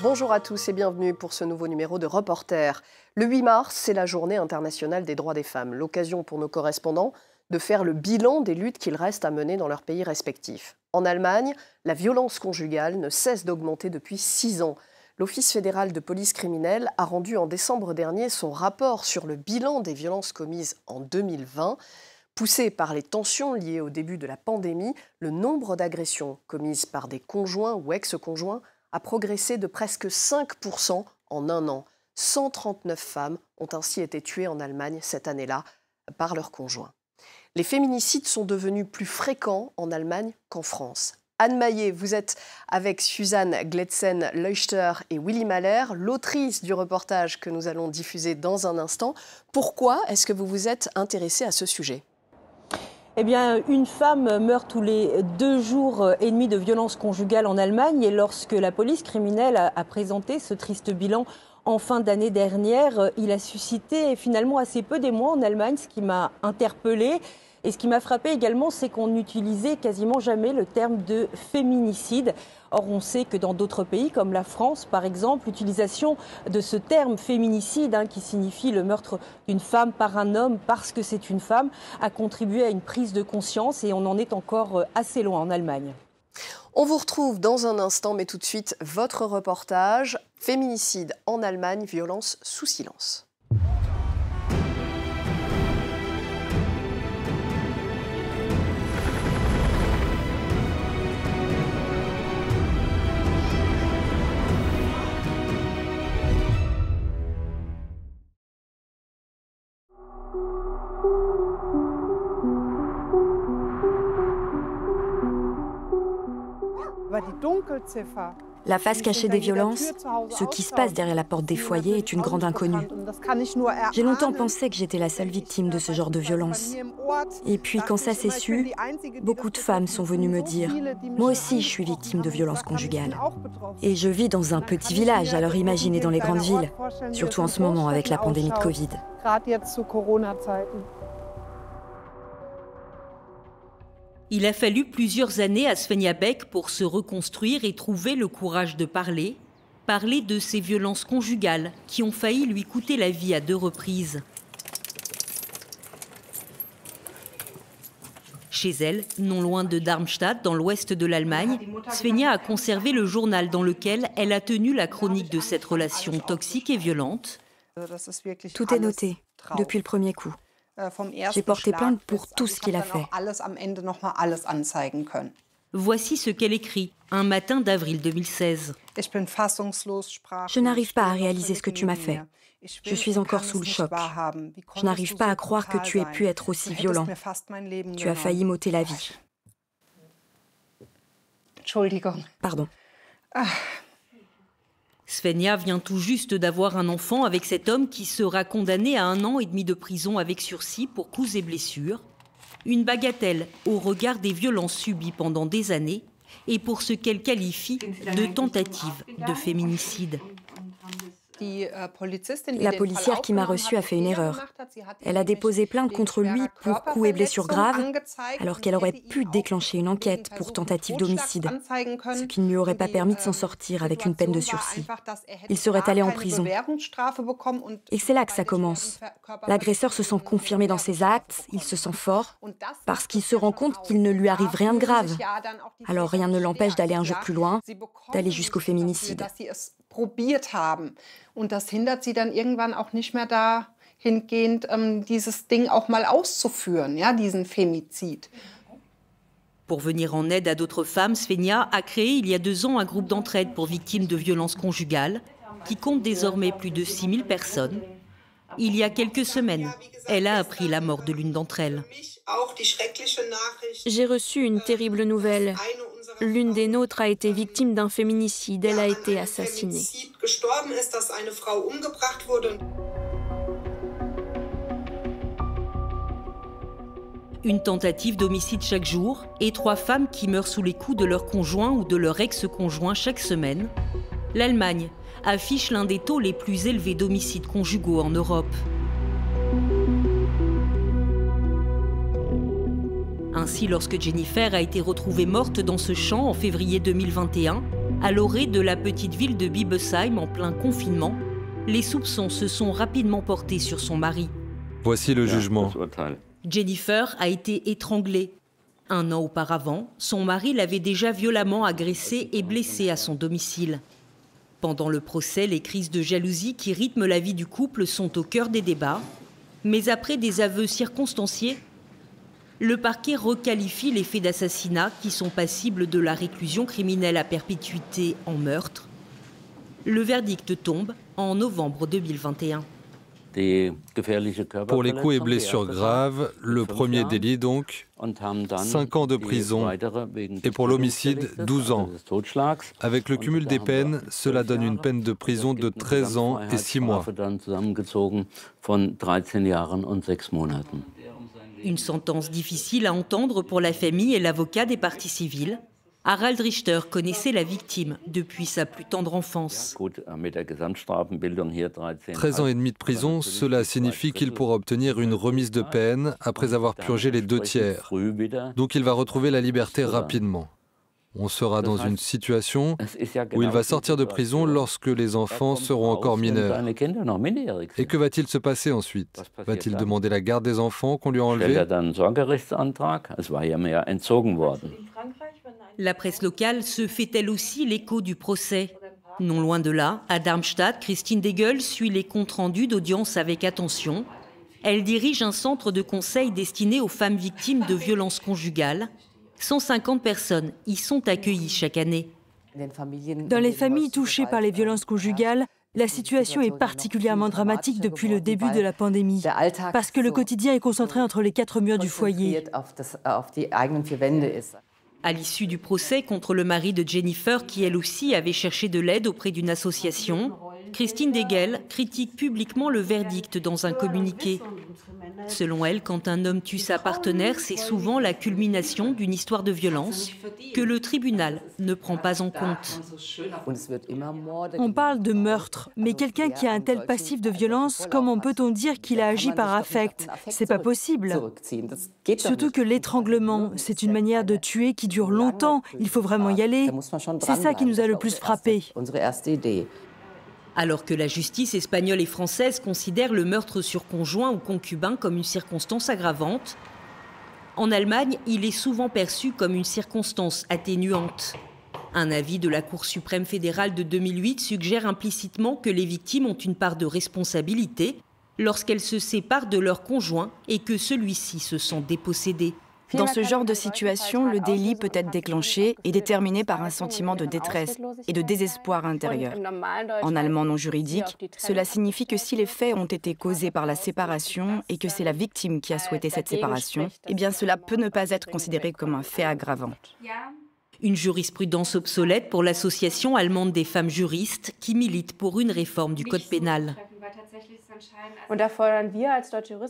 Bonjour à tous et bienvenue pour ce nouveau numéro de Reporter. Le 8 mars, c'est la journée internationale des droits des femmes. L'occasion pour nos correspondants de faire le bilan des luttes qu'il reste à mener dans leurs pays respectifs. En Allemagne, la violence conjugale ne cesse d'augmenter depuis 6 ans. L'Office fédéral de police criminelle a rendu en décembre dernier son rapport sur le bilan des violences commises en 2020. Poussé par les tensions liées au début de la pandémie, le nombre d'agressions commises par des conjoints ou ex-conjoints a progressé de presque 5% en un an. 139 femmes ont ainsi été tuées en Allemagne cette année-là par leurs conjoints. Les féminicides sont devenus plus fréquents en Allemagne qu'en France. Anne Maillet, vous êtes avec Suzanne Gletzen-Leuchter et Willy Mahler, l'autrice du reportage que nous allons diffuser dans un instant. Pourquoi est-ce que vous vous êtes intéressée à ce sujet ? Eh bien, une femme meurt tous les 2 jours et demi de violences conjugales en Allemagne. Et lorsque la police criminelle a présenté ce triste bilan en fin d'année dernière, il a suscité finalement assez peu d'émoi en Allemagne, ce qui m'a interpellée. Et ce qui m'a frappé également, c'est qu'on n'utilisait quasiment jamais le terme de féminicide. Or, on sait que dans d'autres pays, comme la France par exemple, l'utilisation de ce terme féminicide, qui signifie le meurtre d'une femme par un homme parce que c'est une femme, a contribué à une prise de conscience et on en est encore assez loin en Allemagne. On vous retrouve dans un instant, mais tout de suite, votre reportage. Féminicide en Allemagne, violence sous silence. La face cachée des violences, ce qui se passe derrière la porte des foyers est une grande inconnue. J'ai longtemps pensé que j'étais la seule victime de ce genre de violence. Et puis quand ça s'est su, beaucoup de femmes sont venues me dire « Moi aussi, je suis victime de violences conjugales. » Et je vis dans un petit village, alors imaginez dans les grandes villes, surtout en ce moment avec la pandémie de Covid. Il a fallu plusieurs années à Svenja Beck pour se reconstruire et trouver le courage de parler de ces violences conjugales qui ont failli lui coûter la vie à 2 reprises. Chez elle, non loin de Darmstadt, dans l'ouest de l'Allemagne, Svenja a conservé le journal dans lequel elle a tenu la chronique de cette relation toxique et violente. Tout est noté, depuis le premier coup. J'ai porté plainte pour tout ce qu'il a fait. Voici ce qu'elle écrit, un matin d'avril 2016. Je n'arrive pas à réaliser ce que tu m'as fait. Je suis encore sous le choc. Je n'arrive pas à croire que tu aies pu être aussi violent. Tu as failli m'ôter la vie. Pardon. Svenja vient tout juste d'avoir un enfant avec cet homme qui sera condamné à 1 an et demi de prison avec sursis pour coups et blessures. Une bagatelle au regard des violences subies pendant des années et pour ce qu'elle qualifie de tentative de féminicide. La policière qui m'a reçue a fait une erreur. Elle a déposé plainte contre lui pour coups et blessures graves, alors qu'elle aurait pu déclencher une enquête pour tentative d'homicide, ce qui ne lui aurait pas permis de s'en sortir avec une peine de sursis. Il serait allé en prison. Et c'est là que ça commence. L'agresseur se sent confirmé dans ses actes, il se sent fort, parce qu'il se rend compte qu'il ne lui arrive rien de grave. Alors rien ne l'empêche d'aller un jour plus loin, d'aller jusqu'au féminicide. Und das hindert sie dann irgendwann auch nicht mehr dahingehend, dieses Ding auch mal auszuführen, ja, diesen Femizid. Pour venir en aide à d'autres femmes, Svenja a créé il y a 2 ans un groupe d'entraide pour victimes de violences conjugales qui compte désormais plus de 6000 personnes. Il y a quelques semaines, elle a appris la mort de l'une d'entre elles. J'ai reçu une terrible nouvelle. L'une des nôtres a été victime d'un féminicide. Elle a été assassinée. Une tentative d'homicide chaque jour et 3 femmes qui meurent sous les coups de leur conjoint ou de leur ex-conjoint chaque semaine. L'Allemagne affiche l'un des taux les plus élevés d'homicides conjugaux en Europe. Ainsi, lorsque Jennifer a été retrouvée morte dans ce champ en février 2021, À l'orée de la petite ville de Bibesheim en plein confinement, les soupçons se sont rapidement portés sur son mari. Voici le jugement. Jennifer a été étranglée. 1 an auparavant, son mari l'avait déjà violemment agressée et blessée à son domicile. Pendant le procès, les crises de jalousie qui rythment la vie du couple sont au cœur des débats. Mais après des aveux circonstanciés, le parquet requalifie les faits d'assassinat qui sont passibles de la réclusion criminelle à perpétuité en meurtre. Le verdict tombe en novembre 2021. Pour les coups et blessures graves, le premier délit donc, 5 ans de prison, et pour l'homicide, 12 ans. Avec le cumul des peines, cela donne une peine de prison de 13 ans et 6 mois. Une sentence difficile à entendre pour la famille et l'avocat des parties civiles. Harald Richter connaissait la victime depuis sa plus tendre enfance. 13 ans et demi de prison, cela signifie qu'il pourra obtenir une remise de peine après avoir purgé les 2 tiers. Donc il va retrouver la liberté rapidement. On sera dans une situation où il va sortir de prison lorsque les enfants seront encore mineurs. Et que va-t-il se passer ensuite? Va-t-il demander la garde des enfants qu'on lui a enlevés? La presse locale se fait elle aussi l'écho du procès. Non loin de là, à Darmstadt, Christine Degel suit les comptes rendus d'audience avec attention. Elle dirige un centre de conseil destiné aux femmes victimes de violences conjugales. 150 personnes y sont accueillies chaque année. Dans les familles touchées par les violences conjugales, la situation est particulièrement dramatique depuis le début de la pandémie, parce que le quotidien est concentré entre les 4 murs du foyer. À l'issue du procès contre le mari de Jennifer, qui elle aussi avait cherché de l'aide auprès d'une association, Christine Degel critique publiquement le verdict dans un communiqué. Selon elle, quand un homme tue sa partenaire, c'est souvent la culmination d'une histoire de violence que le tribunal ne prend pas en compte. On parle de meurtre, mais quelqu'un qui a un tel passif de violence, comment peut-on dire qu'il a agi par affect? C'est pas possible. Surtout que l'étranglement, c'est une manière de tuer qui dure longtemps. Il faut vraiment y aller. C'est ça qui nous a le plus frappés. Alors que la justice espagnole et française considèrent le meurtre sur conjoint ou concubin comme une circonstance aggravante, en Allemagne, il est souvent perçu comme une circonstance atténuante. Un avis de la Cour suprême fédérale de 2008 suggère implicitement que les victimes ont une part de responsabilité lorsqu'elles se séparent de leur conjoint et que celui-ci se sent dépossédé. Dans ce genre de situation, le délit peut être déclenché et déterminé par un sentiment de détresse et de désespoir intérieur. En allemand non juridique, cela signifie que si les faits ont été causés par la séparation et que c'est la victime qui a souhaité cette séparation, eh bien cela peut ne pas être considéré comme un fait aggravant. Une jurisprudence obsolète pour l'Association allemande des femmes juristes qui milite pour une réforme du code pénal.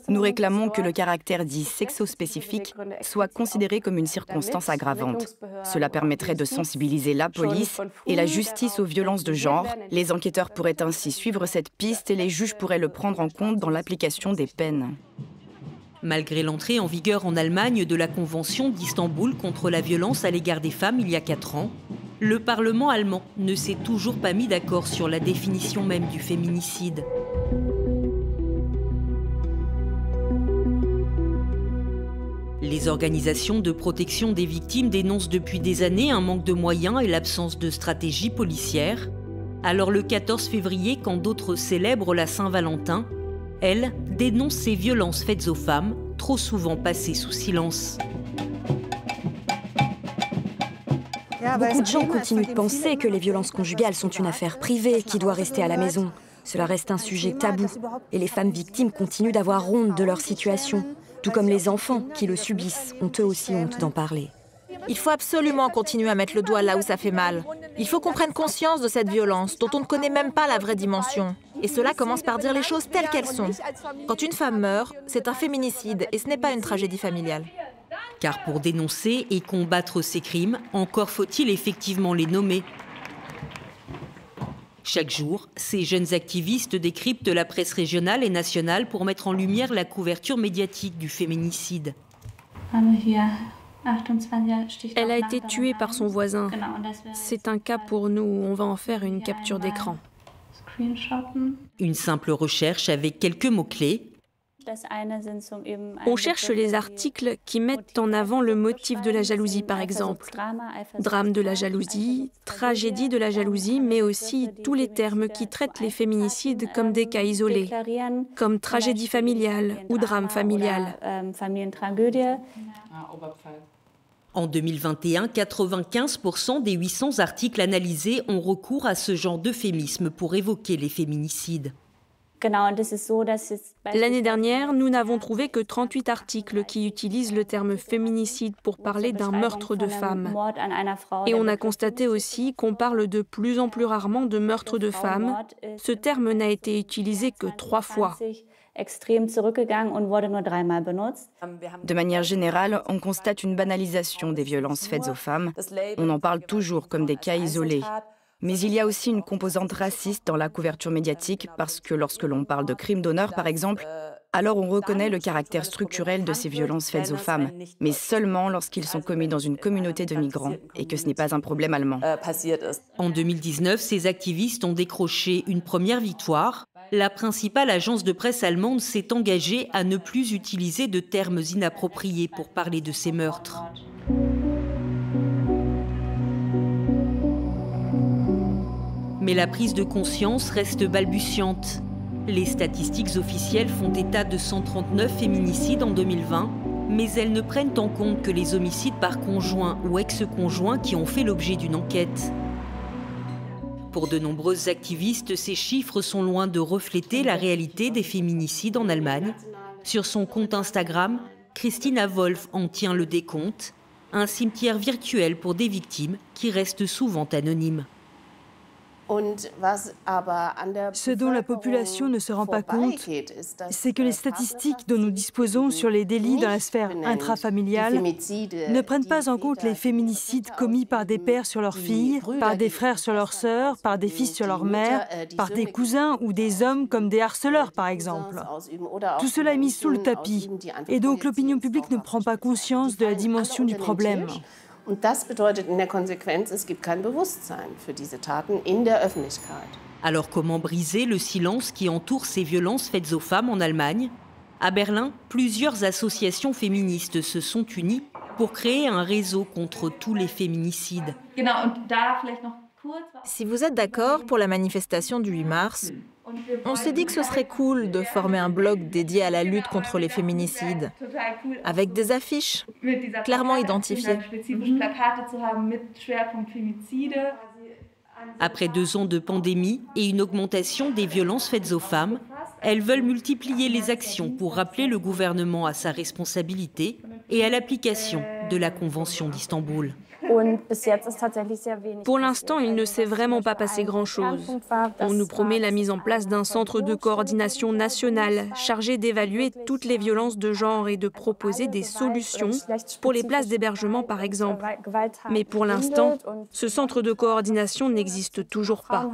Nous réclamons que le caractère dit sexospécifique soit considéré comme une circonstance aggravante. Cela permettrait de sensibiliser la police et la justice aux violences de genre. Les enquêteurs pourraient ainsi suivre cette piste et les juges pourraient le prendre en compte dans l'application des peines. Malgré l'entrée en vigueur en Allemagne de la Convention d'Istanbul contre la violence à l'égard des femmes il y a 4 ans, le Parlement allemand ne s'est toujours pas mis d'accord sur la définition même du féminicide. Les organisations de protection des victimes dénoncent depuis des années un manque de moyens et l'absence de stratégie policière. Alors le 14 février, quand d'autres célèbrent la Saint-Valentin, elle dénonce ces violences faites aux femmes, trop souvent passées sous silence. Beaucoup de gens continuent de penser que les violences conjugales sont une affaire privée qui doit rester à la maison. Cela reste un sujet tabou et les femmes victimes continuent d'avoir honte de leur situation. Tout comme les enfants qui le subissent ont eux aussi honte d'en parler. Il faut absolument continuer à mettre le doigt là où ça fait mal. Il faut qu'on prenne conscience de cette violence dont on ne connaît même pas la vraie dimension. Et cela commence par dire les choses telles qu'elles sont. Quand une femme meurt, c'est un féminicide et ce n'est pas une tragédie familiale. Car pour dénoncer et combattre ces crimes, encore faut-il effectivement les nommer. Chaque jour, ces jeunes activistes décryptent la presse régionale et nationale pour mettre en lumière la couverture médiatique du féminicide. Elle a été tuée par son voisin. C'est un cas pour nous, on va en faire une capture d'écran. Une simple recherche avec quelques mots-clés. On cherche les articles qui mettent en avant le motif de la jalousie, par exemple. Drame de la jalousie, tragédie de la jalousie, mais aussi tous les termes qui traitent les féminicides comme des cas isolés, comme tragédie familiale ou drame familial. En 2021, 95% des 800 articles analysés ont recours à ce genre d'euphémisme pour évoquer les féminicides. L'année dernière, nous n'avons trouvé que 38 articles qui utilisent le terme féminicide pour parler d'un meurtre de femme. Et on a constaté aussi qu'on parle de plus en plus rarement de meurtre de femme. Ce terme n'a été utilisé que 3 fois. De manière générale, on constate une banalisation des violences faites aux femmes. On en parle toujours comme des cas isolés. Mais il y a aussi une composante raciste dans la couverture médiatique parce que lorsque l'on parle de crimes d'honneur, par exemple, alors on reconnaît le caractère structurel de ces violences faites aux femmes, mais seulement lorsqu'ils sont commis dans une communauté de migrants et que ce n'est pas un problème allemand. En 2019, ces activistes ont décroché une première victoire. La principale agence de presse allemande s'est engagée à ne plus utiliser de termes inappropriés pour parler de ces meurtres. Mais la prise de conscience reste balbutiante. Les statistiques officielles font état de 139 féminicides en 2020, mais elles ne prennent en compte que les homicides par conjoint ou ex-conjoint qui ont fait l'objet d'une enquête. Pour de nombreuses activistes, ces chiffres sont loin de refléter la réalité des féminicides en Allemagne. Sur son compte Instagram, Christina Wolf en tient le décompte, un cimetière virtuel pour des victimes qui restent souvent anonymes. Ce dont la population ne se rend pas compte, c'est que les statistiques dont nous disposons sur les délits dans la sphère intrafamiliale ne prennent pas en compte les féminicides commis par des pères sur leurs filles, par des frères sur leurs sœurs, par des fils sur leurs mères, par des cousins ou des hommes comme des harceleurs, par exemple. Tout cela est mis sous le tapis, et donc l'opinion publique ne prend pas conscience de la dimension du problème. Und das bedeutet in der Konsequenz, es gibt kein Bewusstsein für diese Taten in der Öffentlichkeit. Alors comment briser le silence qui entoure ces violences faites aux femmes en Allemagne ? À Berlin, plusieurs associations féministes se sont unies pour créer un réseau contre tous les féminicides. Si vous êtes d'accord pour la manifestation du 8 mars, on s'est dit que ce serait cool de former un blog dédié à la lutte contre les féminicides, avec des affiches clairement identifiées. Après 2 ans de pandémie et une augmentation des violences faites aux femmes, elles veulent multiplier les actions pour rappeler le gouvernement à sa responsabilité et à l'application de la Convention d'Istanbul. Pour l'instant, il ne s'est vraiment pas passé grand-chose. On nous promet la mise en place d'un centre de coordination national chargé d'évaluer toutes les violences de genre et de proposer des solutions pour les places d'hébergement, par exemple. Mais pour l'instant, ce centre de coordination n'existe toujours pas.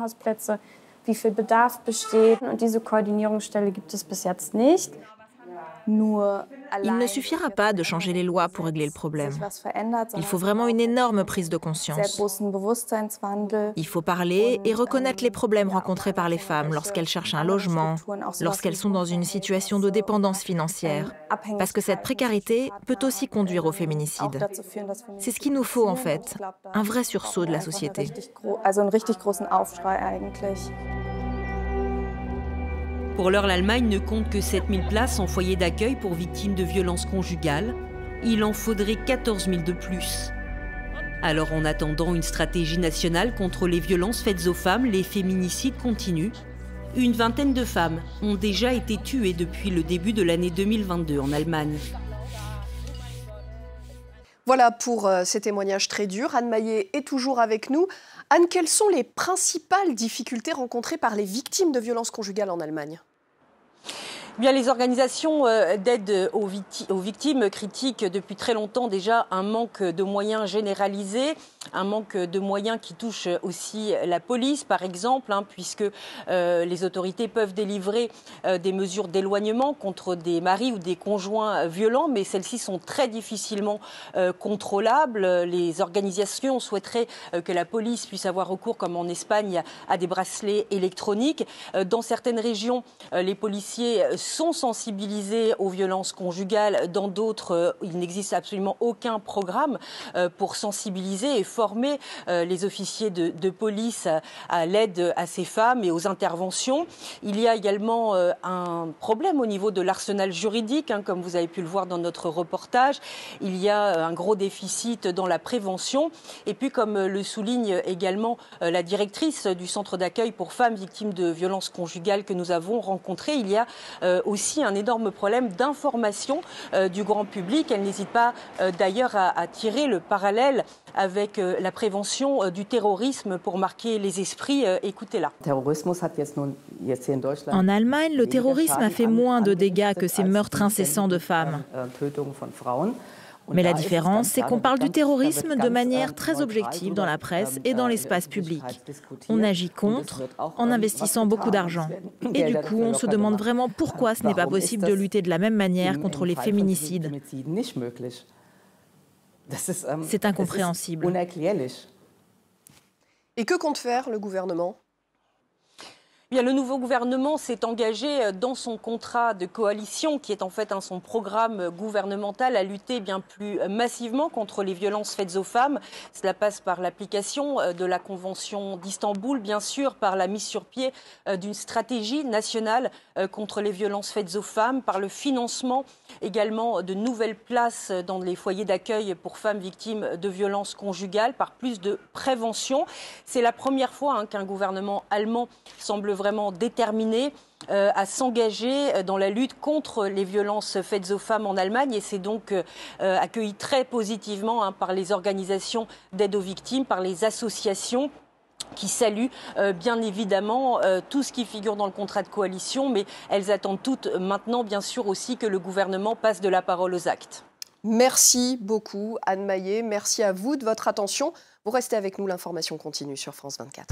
Il ne suffira pas de changer les lois pour régler le problème. Il faut vraiment une énorme prise de conscience. Il faut parler et reconnaître les problèmes rencontrés par les femmes lorsqu'elles cherchent un logement, lorsqu'elles sont dans une situation de dépendance financière. Parce que cette précarité peut aussi conduire au féminicide. C'est ce qu'il nous faut en fait, un vrai sursaut de la société. Pour l'heure, l'Allemagne ne compte que 7000 places en foyer d'accueil pour victimes de violences conjugales. Il en faudrait 14 000 de plus. Alors, en attendant une stratégie nationale contre les violences faites aux femmes, les féminicides continuent. Une vingtaine de femmes ont déjà été tuées depuis le début de l'année 2022 en Allemagne. Voilà pour ces témoignages très durs. Anne Maillet est toujours avec nous. Anne, quelles sont les principales difficultés rencontrées par les victimes de violences conjugales en Allemagne ? Bien, les organisations d'aide aux victimes critiquent depuis très longtemps déjà un manque de moyens généralisés, un manque de moyens qui touche aussi la police, par exemple, puisque les autorités peuvent délivrer des mesures d'éloignement contre des maris ou des conjoints violents, mais celles-ci sont très difficilement contrôlables. Les organisations souhaiteraient que la police puisse avoir recours, comme en Espagne, à des bracelets électroniques. Dans certaines régions, les policiers sont sensibilisés aux violences conjugales. Dans d'autres, il n'existe absolument aucun programme pour sensibiliser et former les officiers de police à l'aide à ces femmes et aux interventions. Il y a également un problème au niveau de l'arsenal juridique, comme vous avez pu le voir dans notre reportage. Il y a un gros déficit dans la prévention. Et puis, comme le souligne également la directrice du centre d'accueil pour femmes victimes de violences conjugales que nous avons rencontré, il y a aussi un énorme problème d'information du grand public. Elle n'hésite pas d'ailleurs à tirer le parallèle avec la prévention du terrorisme pour marquer les esprits. Écoutez-la. En Allemagne, le terrorisme a fait moins de dégâts que ces meurtres incessants de femmes. Mais la différence, c'est qu'on parle du terrorisme de manière très objective dans la presse et dans l'espace public. On agit contre en investissant beaucoup d'argent. Et du coup, on se demande vraiment pourquoi ce n'est pas possible de lutter de la même manière contre les féminicides. C'est incompréhensible. Et que compte faire le gouvernement ? Bien, le nouveau gouvernement s'est engagé dans son contrat de coalition, qui est en fait son programme gouvernemental, à lutter bien plus massivement contre les violences faites aux femmes. Cela passe par l'application de la Convention d'Istanbul, bien sûr, par la mise sur pied d'une stratégie nationale contre les violences faites aux femmes, par le financement également de nouvelles places dans les foyers d'accueil pour femmes victimes de violences conjugales, par plus de prévention. C'est la première fois qu'un gouvernement allemand semble vraiment déterminé à s'engager dans la lutte contre les violences faites aux femmes en Allemagne, et c'est donc accueilli très positivement par les organisations d'aide aux victimes, par les associations qui saluent bien évidemment tout ce qui figure dans le contrat de coalition, mais elles attendent toutes maintenant bien sûr aussi que le gouvernement passe de la parole aux actes. Merci beaucoup Anne Maillet, merci à vous de votre attention. Vous restez avec nous, l'information continue sur France 24.